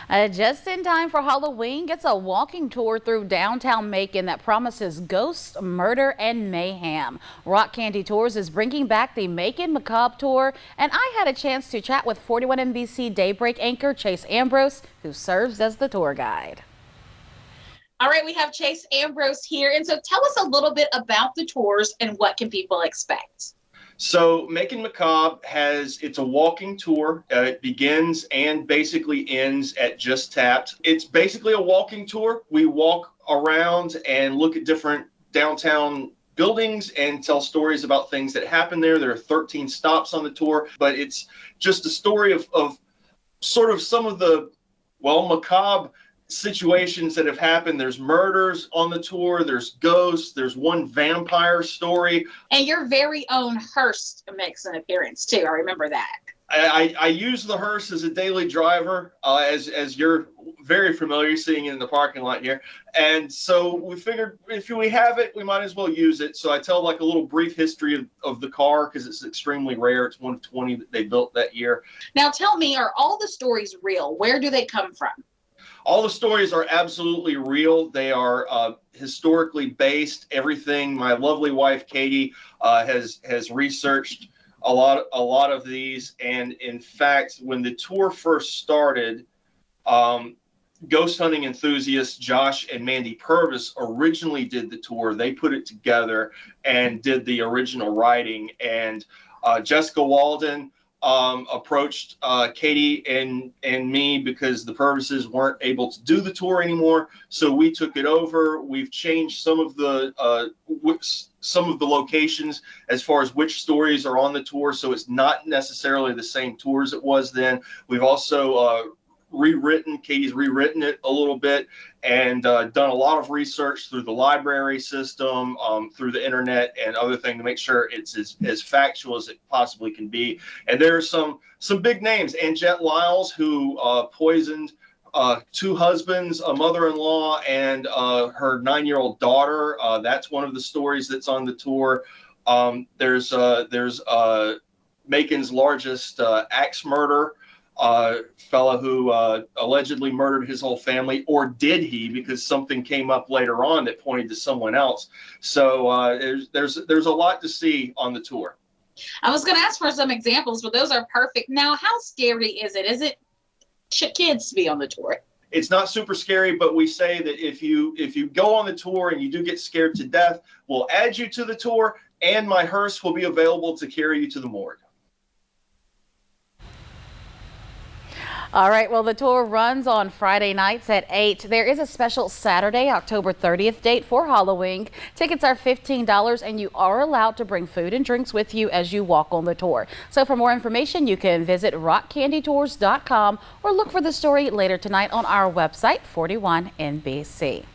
Just in time for Halloween, gets a walking tour through downtown Macon that promises ghosts, murder, and mayhem. Rock Candy Tours is bringing back the Macon Macabre Tour, and I had a chance to chat with 41 NBC Daybreak anchor Chase Ambrose, who serves as the tour guide. All right, we have Chase Ambrose here. And so tell us a little bit about the tours and what can people expect? So Macon Macabre it's a walking tour. It begins and basically ends at Just Tapped. It's basically a walking tour. We walk around and look at different downtown buildings and tell stories about things that happen there. There are 13 stops on the tour, but it's just a story of sort of some of the, macabre situations that have happened. There's murders on the tour, there's ghosts, there's one vampire story. And your very own hearse makes an appearance too. I remember that. I use the hearse as a daily driver, as you're very familiar seeing it in the parking lot here. And so we figured if we have it, we might as well use it. So I tell like a little brief history of the car because it's extremely rare. It's one of 20 that they built that year. Now tell me, are all the stories real? Where do they come from? All the stories are absolutely real. They are historically based. Everything. My lovely wife Katie has researched a lot of these. And in fact, when the tour first started, ghost hunting enthusiasts Josh and Mandy Purvis originally did the tour. They put it together and did the original writing. And Jessica Walden approached Katie and me because the Purvises weren't able to do the tour anymore, so we took it over. We've changed some of the locations as far as which stories are on the tour, so it's not necessarily the same tour as it was then. We've also Katie's rewritten it a little bit and done a lot of research through the library system, through the internet and other things to make sure it's as factual as it possibly can be. And there are some big names. Anjette Lyles, who poisoned two husbands, a mother-in-law, and her 9-year-old daughter. That's one of the stories that's on the tour. There's Macon's largest axe murder. Fella who allegedly murdered his whole family, or did he? Because something came up later on that pointed to someone else. So there's a lot to see on the tour. I was going to ask for some examples, but those are perfect. Now, how scary is it? Should kids be on the tour? It's not super scary, but we say that if you go on the tour and you do get scared to death, we'll add you to the tour, and my hearse will be available to carry you to the morgue. All right, well, the tour runs on Friday nights at 8. There is a special Saturday, October 30th date for Halloween. Tickets are $15, and you are allowed to bring food and drinks with you as you walk on the tour. So for more information, you can visit rockcandytours.com or look for the story later tonight on our website, 41 NBC.